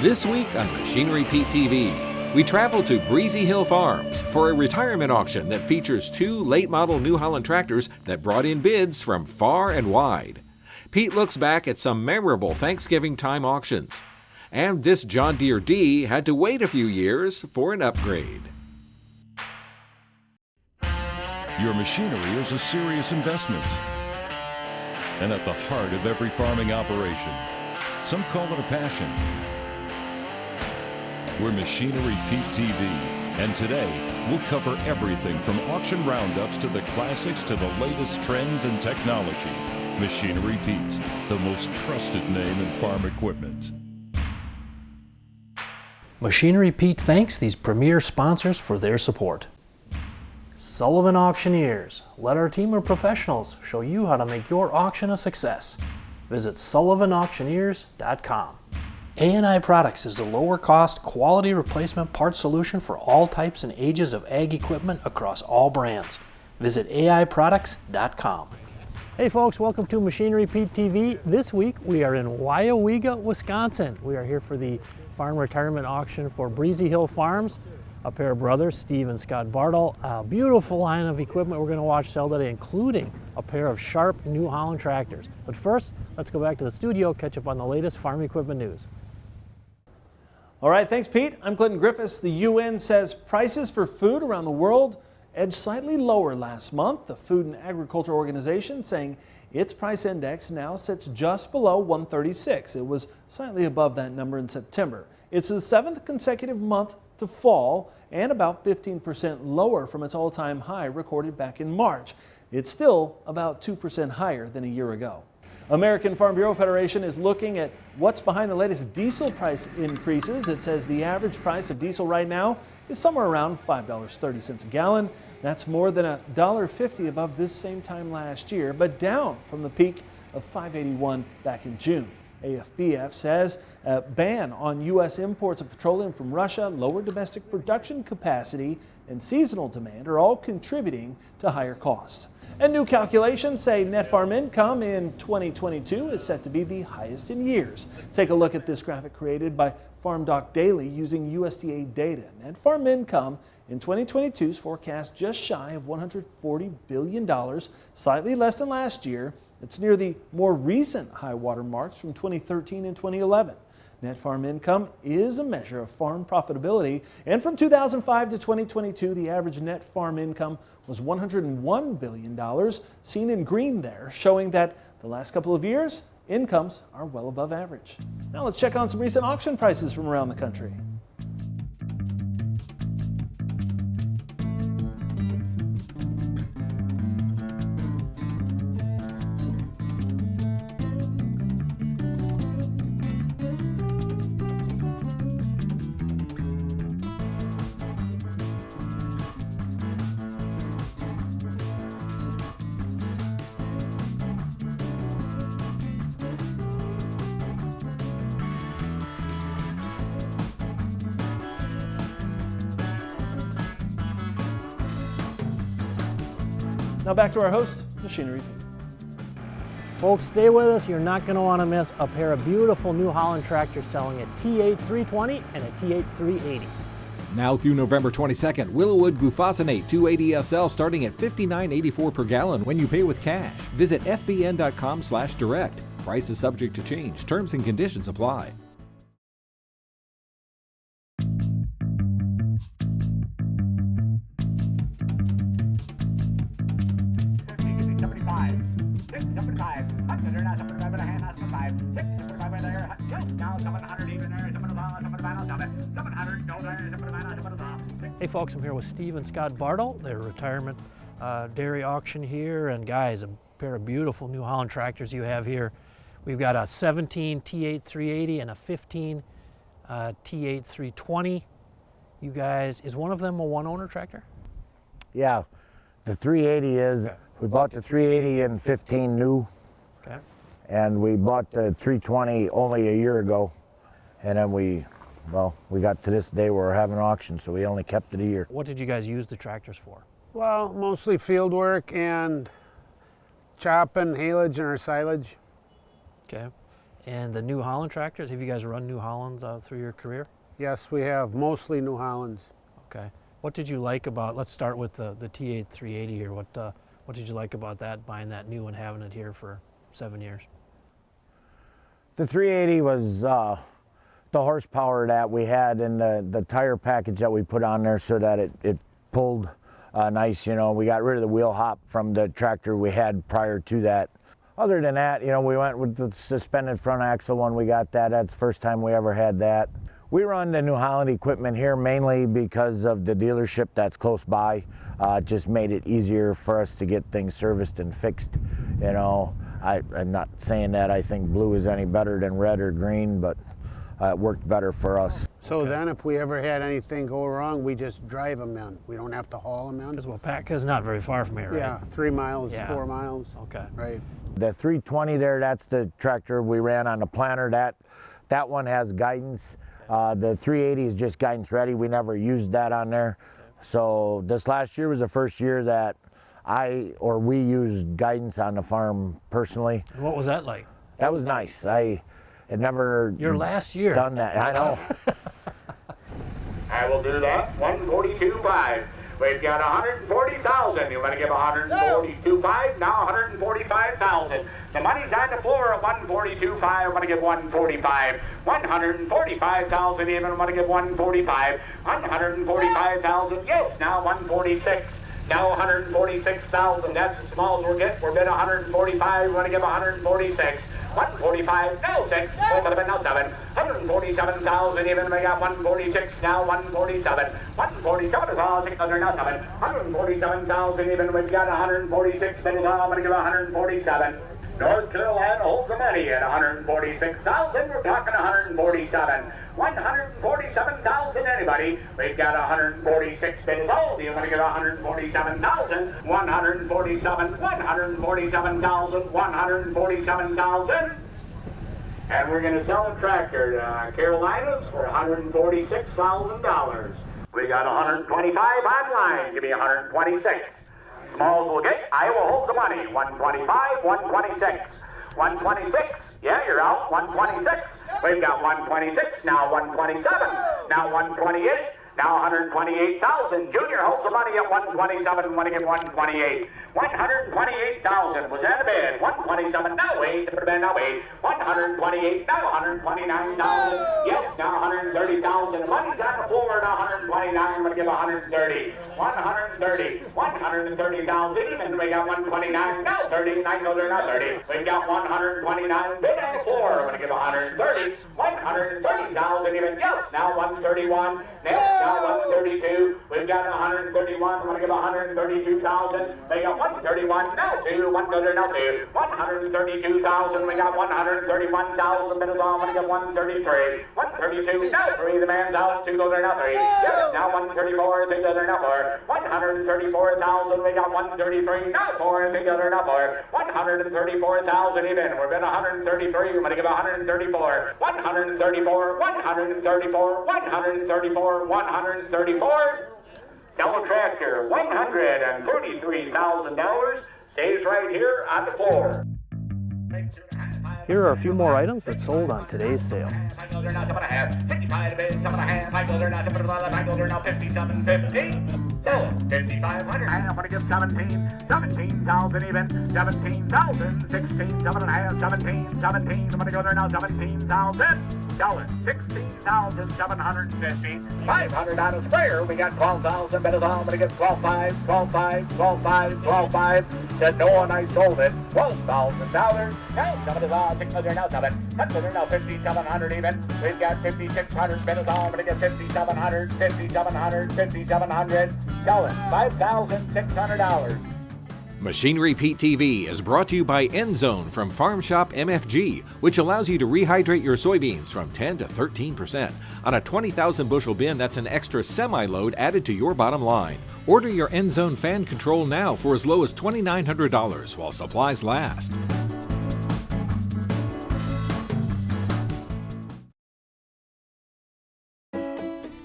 This week on Machinery Pete TV, we travel to Breezy Hill Farms for a retirement auction that features two late-model New Holland tractors that brought in bids from far and wide. Pete looks back at some memorable Thanksgiving time auctions. And this John Deere D had to wait a few years for an upgrade. Your machinery is a serious investment and at the heart of every farming operation. Some call it a passion. We're Machinery Pete TV, and today we'll cover everything from auction roundups to the classics to the latest trends and technology. Machinery Pete, the most trusted name in farm equipment. Machinery Pete thanks these premier sponsors for their support. Sullivan Auctioneers. Let our team of professionals show you how to make your auction a success. Visit sullivanauctioneers.com. A&I Products is a lower cost, quality replacement parts solution for all types and ages of ag equipment across all brands. Visit aiproducts.com. Hey folks, welcome to Machinery Pete TV. This week we are in Weyauwega, Wisconsin. We are here for the farm retirement auction for Breezy Hill Farms. A pair of brothers, Steve and Scott Bartle. A beautiful line of equipment we're going to watch sell today, including a pair of sharp New Holland tractors. But first, let's go back to the studio, catch up on the latest farm equipment news. All right, thanks Pete. I'm Clinton Griffiths. The UN says prices for food around the world edged slightly lower last month. The Food and Agriculture Organization saying its price index now sits just below 136. It was slightly above that number in September. It's the 7th consecutive month to fall and about 15% lower from its all-time high recorded back in March. It's still about 2% higher than a year ago. American Farm Bureau Federation is looking at what's behind the latest diesel price increases. It says the average price of diesel right now is somewhere around $5.30 a gallon. That's more than $1.50 above this same time last year, but down from the peak of $5.81 back in June. AFBF says a ban on U.S. imports of petroleum from Russia, lower domestic production capacity, and seasonal demand are all contributing to higher costs. And new calculations say net farm income in 2022 is set to be the highest in years. Take a look at this graphic created by FarmDoc Daily using USDA data. Net farm income in 2022 is forecast just shy of $140 billion, slightly less than last year. It's near the more recent high water marks from 2013 and 2011. Net farm income is a measure of farm profitability, and from 2005 to 2022, the average net farm income was $101 billion, seen in green there, showing that the last couple of years, incomes are well above average. Now let's check on some recent auction prices from around the country. Now back to our host, Machinery Pete. Folks, stay with us. You're not going to want to miss a pair of beautiful New Holland tractors selling a T8 320 and a T8 380. Now through November 22nd, Willowwood Glufosinate 280 SL starting at $59.84 per gallon when you pay with cash. Visit fbn.com/direct. Price is subject to change. Terms and conditions apply. Hey folks, I'm here with Steve and Scott Bartle. They're a retirement dairy auction here, and guys, a pair of beautiful New Holland tractors you have here. We've got a 17 T8 380 and a 15 T8 320. You guys, is one of them a one-owner tractor? Yeah, the 380 is. We bought the 380 in 15 new. Okay. And we bought the 320 only a year ago. And then we got to this day where we're having an auction, so we only kept it a year. What did you guys use the tractors for? Well, mostly field work and chopping, haylage, and our silage. Okay. And the New Holland tractors, have you guys run New Hollands through your career? Yes, we have mostly New Hollands. Okay. What did you like about, let's start with the T8 380 here. What did you like about that, buying that new and having it here for 7 years? The 380 was the horsepower that we had and the tire package that we put on there so that it pulled nice. You know, we got rid of the wheel hop from the tractor we had prior to that. Other than that, you know, we went with the suspended front axle when we got that. That's the first time we ever had that. We run the New Holland equipment here mainly because of the dealership that's close by. It just made it easier for us to get things serviced and fixed. You know, I'm not saying that I think blue is any better than red or green, but it worked better for us. So then if we ever had anything go wrong, we just drive them in. We don't have to haul them in. Because Wapaka's not very far from here, right? Yeah, 3 miles, Yeah. 4 miles. Okay. Right. The 320 there, that's the tractor we ran on the planter. That one has guidance. The 380 is just guidance ready. We never used that on there. So this last year was the first year that we used guidance on the farm personally. And what was that like? That was nice. I had never Your last year. done that. I know. I will do that. 142.5. We've got 140,000. You want to give 142.5? Now 145,000. The money's on the floor at 142.5. I want to give 145. 145,000 even. I want to give 145. 145,000. Yes. Now 146. Now 146,000. That's as small as we'll get. We're bid 145. We want to give 146. 145, now 6, now 7, 147,000 even, we got 146, now 147, 147,000, now 7, 147,000 even, we've got 146, middle down, I'm going to give 147. North Carolina holds the money at 146,000, we're talking 147. 147,000 anybody. We've got 146 bid sold. You want to give 147,000. 147,000. 147,000. And we're going to sell a tractor to Carolinas for $146,000. We got 125 online. Give me 126. Smalls will get. Iowa holds the money. 125, 126. 126. Yeah, you're out. 126. We've got 126. Now 127. Now 128. Now 128,000. Junior holds the money at 127. Want to give 128. 128,000 was at a bid. 127. Now wait. To put a bid. Now wait. 128. Now 129,000. Yes. Now 130,000. Money's on the floor. Now 129. I'm going to give 130. 130. 130,000. Even we got 129. Now 30. I know they're not 30. We've got 129. Bid on the floor. I'm going to give 130. 130,000 even. Yes. Now 131. Next. Now 132. We've got 131. I'm going to give 132,000. They got 131. Now 2. 130. Now 2. 132,000. We got 131,000. Minutes on. I'm going to give 133. 132. Now 3. The man's out. 2 goes there. Now 3. Yes. Now 134. 3 goes there. Now 4. 134,000. We got 133. Now 4. 3 goes there. Now 4. 134,000 even. We're been 133. I'm going to give 134. 134. 134. 134. 134. Sell a tractor, $133,000. Stays right here on the floor. Here are a few more items that sold on today's sale. Sell it. 5,500. I'm going to give 17,000 even. 17,000. 16, 7.5. 17. I'm going to go there now. 17,000. Sell it. 16,750. 500 on a sprayer. We got 12,000. Bet it all. I'm going to give 12,500. 12,500. 12,500. 12,500. Said no one. I sold it. $12,000. Now 7 600 now 7. 100 now 5,700 even. We've got 5,600. Bet it all. I'm going to give 5,700. 5,700. 5,700. Sell it. $5,600. Machinery Pete TV is brought to you by EndZone from Farm Shop MFG, which allows you to rehydrate your soybeans from 10 to 13%. On a 20,000 bushel bin, that's an extra semi-load added to your bottom line. Order your EndZone fan control now for as low as $2,900 while supplies last.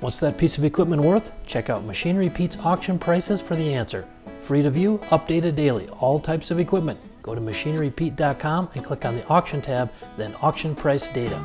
What's that piece of equipment worth? Check out Machinery Pete's auction prices for the answer. Free to view, updated daily, all types of equipment. Go to machinerypete.com and click on the auction tab, then auction price data.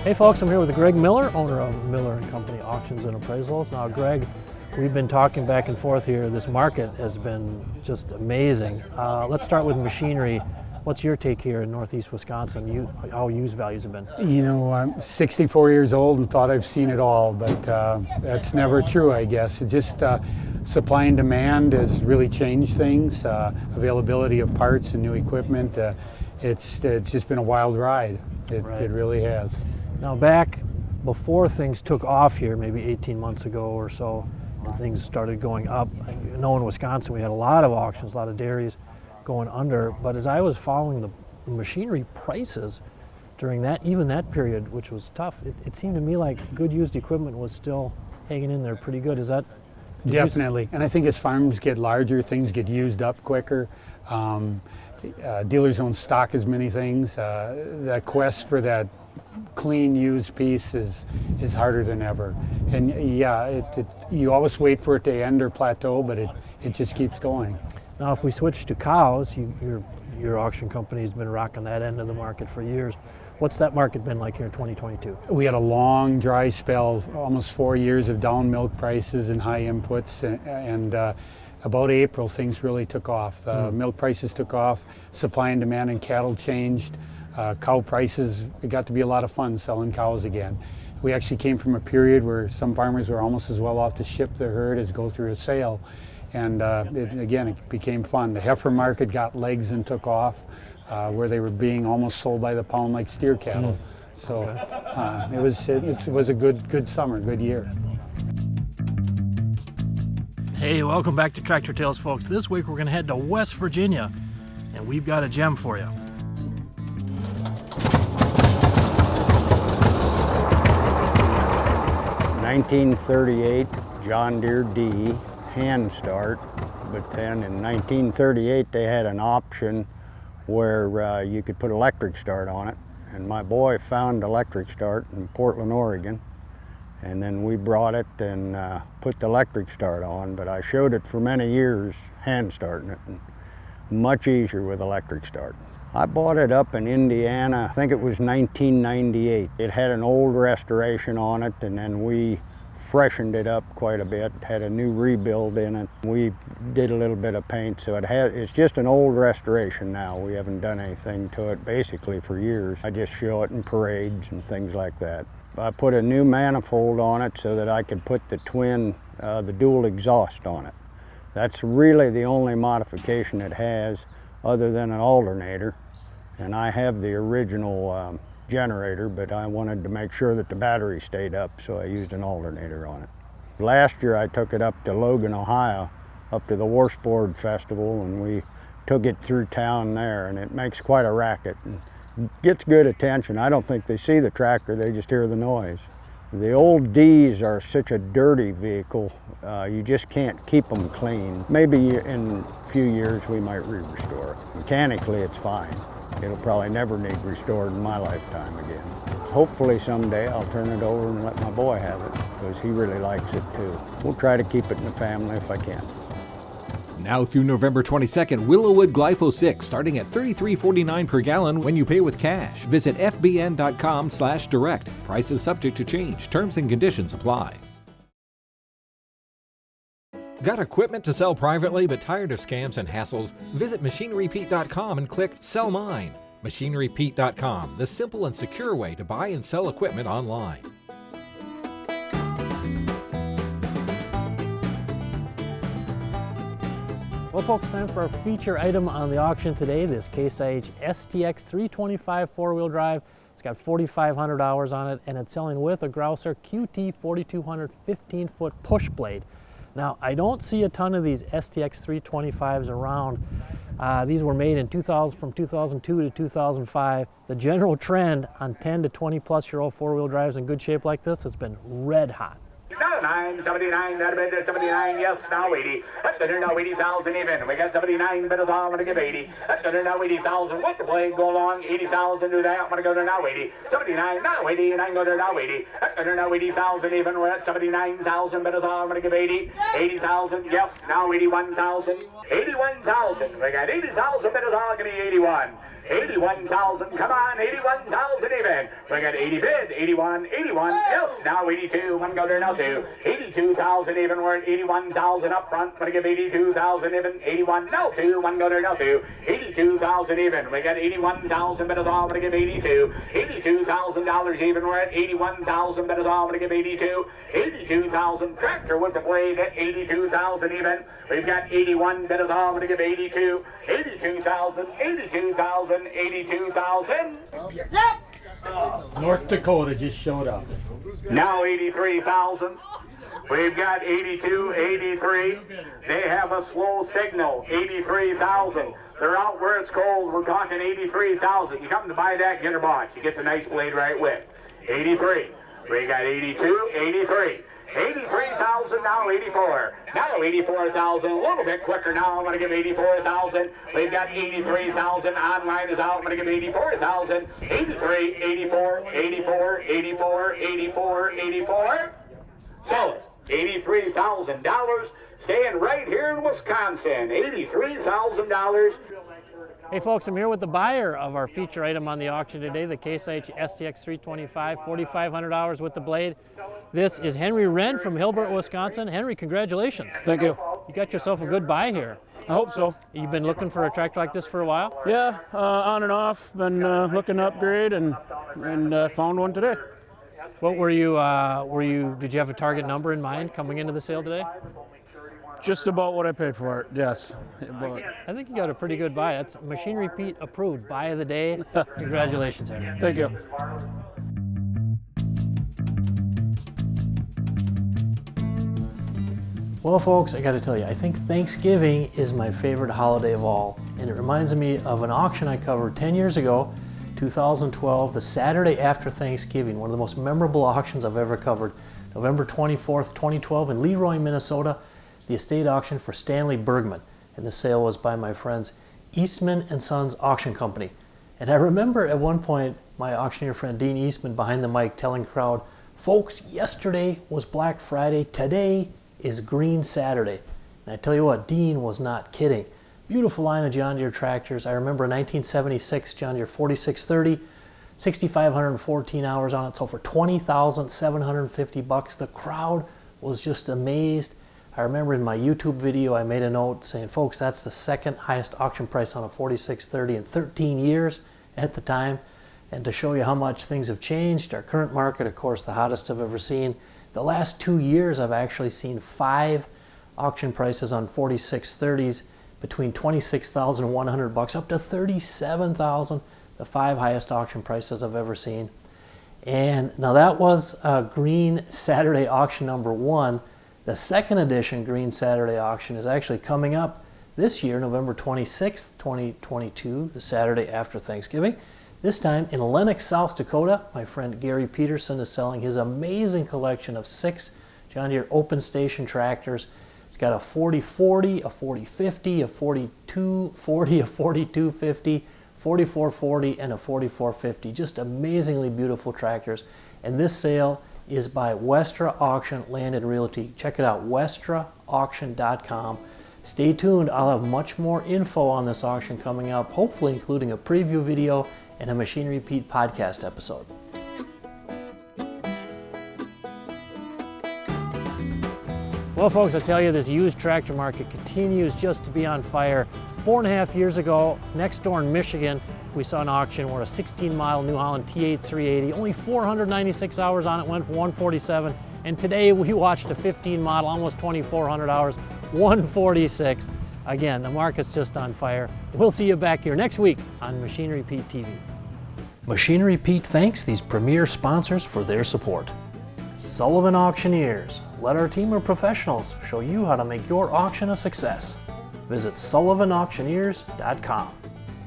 Hey folks, I'm here with Greg Miller, owner of Miller & Company Auctions and Appraisals. Now Greg, we've been talking back and forth here. This market has been just amazing. Let's start with machinery. What's your take here in Northeast Wisconsin, how used values have been? You know, I'm 64 years old and thought I've seen it all, but that's never true, I guess. It's just supply and demand has really changed things. Availability of parts and new equipment, it's just been a wild ride. It really has. Now back before things took off here, maybe 18 months ago or so, and things started going up, I know in Wisconsin we had a lot of auctions, a lot of dairies going under, but as I was following the machinery prices during even that period, which was tough, it seemed to me like good used equipment was still hanging in there pretty good. Is that? Definitely, and I think as farms get larger, things get used up quicker. Dealers don't stock as many things. That quest for that clean used piece is harder than ever. And yeah, you always wait for it to end or plateau, but it just keeps going. Now if we switch to cows, your auction company has been rocking that end of the market for years. What's that market been like here in 2022? We had a long dry spell, almost 4 years of down milk prices and high inputs, and about April things really took off. Milk prices took off, supply and demand in cattle changed. Cow prices, it got to be a lot of fun selling cows again. We actually came from a period where some farmers were almost as well off to ship their herd as go through a sale. And it became fun. The heifer market got legs and took off, where they were being almost sold by the pound like steer cattle. So it was a good summer, good year. Hey, welcome back to Tractor Tales, folks. This week we're going to head to West Virginia, and we've got a gem for you. (1938) John Deere D hand start, but then in 1938 they had an option where you could put electric start on it, and my boy found electric start in Portland, Oregon, and then we brought it and put the electric start on, but I showed it for many years hand starting it, and much easier with electric start. I bought it up in Indiana, I think it was 1998. It had an old restoration on it, and then we freshened it up quite a bit, had a new rebuild in it. We did a little bit of paint, so it's just an old restoration now. We haven't done anything to it basically for years. I just show it in parades and things like that. I put a new manifold on it so that I could put the dual exhaust on it. That's really the only modification it has other than an alternator. And I have the original generator, but I wanted to make sure that the battery stayed up, so I used an alternator on it. Last year I took it up to Logan, Ohio, up to the Warsport Festival, and we took it through town there, and it makes quite a racket and gets good attention. I don't think they see the tractor, they just hear the noise. The old D's are such a dirty vehicle, you just can't keep them clean. Maybe in a few years we might restore it. Mechanically it's fine. It'll probably never need restored in my lifetime again. Hopefully someday I'll turn it over and let my boy have it, because he really likes it too. We'll try to keep it in the family if I can. Now through November 22nd, Willowwood Glypho 6 starting at $33.49 per gallon when you pay with cash. Visit fbn.com/direct. Prices subject to change. Terms and conditions apply. Got equipment to sell privately but tired of scams and hassles? Visit machinerypete.com and click Sell Mine. Machinerypete.com, the simple and secure way to buy and sell equipment online. Well, folks, time for our feature item on the auction today, this Case IH STX 325 four-wheel drive. It's got 4,500 hours on it, and it's selling with a Grouser QT 4200 15-foot push blade. Now, I don't see a ton of these STX 325s around. These were made in from 2002 to 2005. The general trend on 10 to 20 plus year old four-wheel drives in good shape like this has been red hot. 979, that bid at 79, yes, now 80. Now 80,000 even. We got 79, but it's all I'm going to give 80. Now 80,000, with the blade go along, 80,000, do that. I'm going to go to now 80. 79, now 80, and I can go to now 80. Now 80,000 even. We're at 79,000, but it's all I'm going to give 80. 80,000, yes, now 81,000. 81,000, we got 80,000, but it's all going to be 81. 81,000, come on, 81,000 even. We got 80 bid, 81, yes, now 82, one go there now 2. 82,000 even, we're at 81,000 up front, gonna give 82,000 even, 81, now 2, one go there now 2. 82,000 even, we got 81,000, but it's all gonna give 82. $82,000 even, we're at 81,000, but it's all gonna give 82. 82,000, tractor with the blade at 82,000 even. We've got 81, but it's all gonna give 82. 82,000, 82,000. 82,000. North Dakota just showed up. Now 83,000. We've got 82, 83. They have a slow signal. 83,000. They're out where it's cold. We're talking 83,000. You come to buy that, get her bought. You get the nice blade right with. 83. We got 82, 83. 83,000, now 84. Now 84,000, a little bit quicker now. I'm going to give 84,000. We've got 83,000. Online is out. I'm going to give 84,000. 83, 84, 84, 84, 84, 84. So, $83,000. Staying right here in Wisconsin. $83,000. Hey folks, I'm here with the buyer of our feature item on the auction today, the Case IH STX 325, $4,500 with the blade. This is Henry Wren from Hilbert, Wisconsin. Henry, congratulations. Thank you. You got yourself a good buy here. I hope so. You've been looking for a tractor like this for a while? Yeah, on and off. Been looking to upgrade and found one today. What were you, did you have a target number in mind coming into the sale today? Just about what I paid for it, yes. But I think you got a pretty good buy. That's Machinery Pete approved, buy of the day. Congratulations, Henry. Thank you. Well, folks, I got to tell you, I think Thanksgiving is my favorite holiday of all. And it reminds me of an auction I covered 10 years ago, 2012, the Saturday after Thanksgiving, one of the most memorable auctions I've ever covered. November 24th, 2012 in Leroy, Minnesota. The estate auction for Stanley Bergman, and the sale was by my friends Eastman and Sons Auction Company. And I remember at one point my auctioneer friend Dean Eastman behind the mic telling the crowd, folks, yesterday was Black Friday, today is Green Saturday. And I tell you what, Dean was not kidding. Beautiful line of John Deere tractors. I remember a 1976 John Deere 4630, 6,514 hours on it, sold for $20,750. The crowd was just amazed. I remember in my YouTube video I made a note saying, folks, that's the second highest auction price on a 4630 in 13 years at the time. And to show you how much things have changed, our current market, of course, the hottest I've ever seen. The last 2 years I've actually seen 5 auction prices on 4630s between $26,100 up to $37,000, the 5 highest auction prices I've ever seen. And now that was Green Saturday auction number 1. The second edition Green Saturday auction is actually coming up this year, November 26th, 2022, the Saturday after Thanksgiving. This time in Lennox, South Dakota, my friend Gary Peterson is selling his amazing collection of 6 John Deere open station tractors. He's got a 4040, a 4050, a 4240, a 4250, 4440, and a 4450. Just amazingly beautiful tractors. And this sale is by Westra Auction Land and Realty. Check it out, westraauction.com. Stay tuned, I'll have much more info on this auction coming up, hopefully including a preview video and a Machinery Pete podcast episode. Well, folks, I tell you, this used tractor market continues just to be on fire. 4.5 years ago, next door in Michigan, we saw an auction where a 16-mile New Holland T8 380, only 496 hours on it, went for $147. And today we watched a 15-model, almost 2,400 hours, $146. Again, the market's just on fire. We'll see you back here next week on Machinery Pete TV. Machinery Pete thanks these premier sponsors for their support. Sullivan Auctioneers. Let our team of professionals show you how to make your auction a success. Visit sullivanauctioneers.com.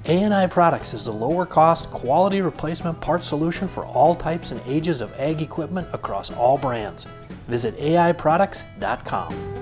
A&I Products is the lower cost, quality replacement part solution for all types and ages of ag equipment across all brands. Visit aiproducts.com.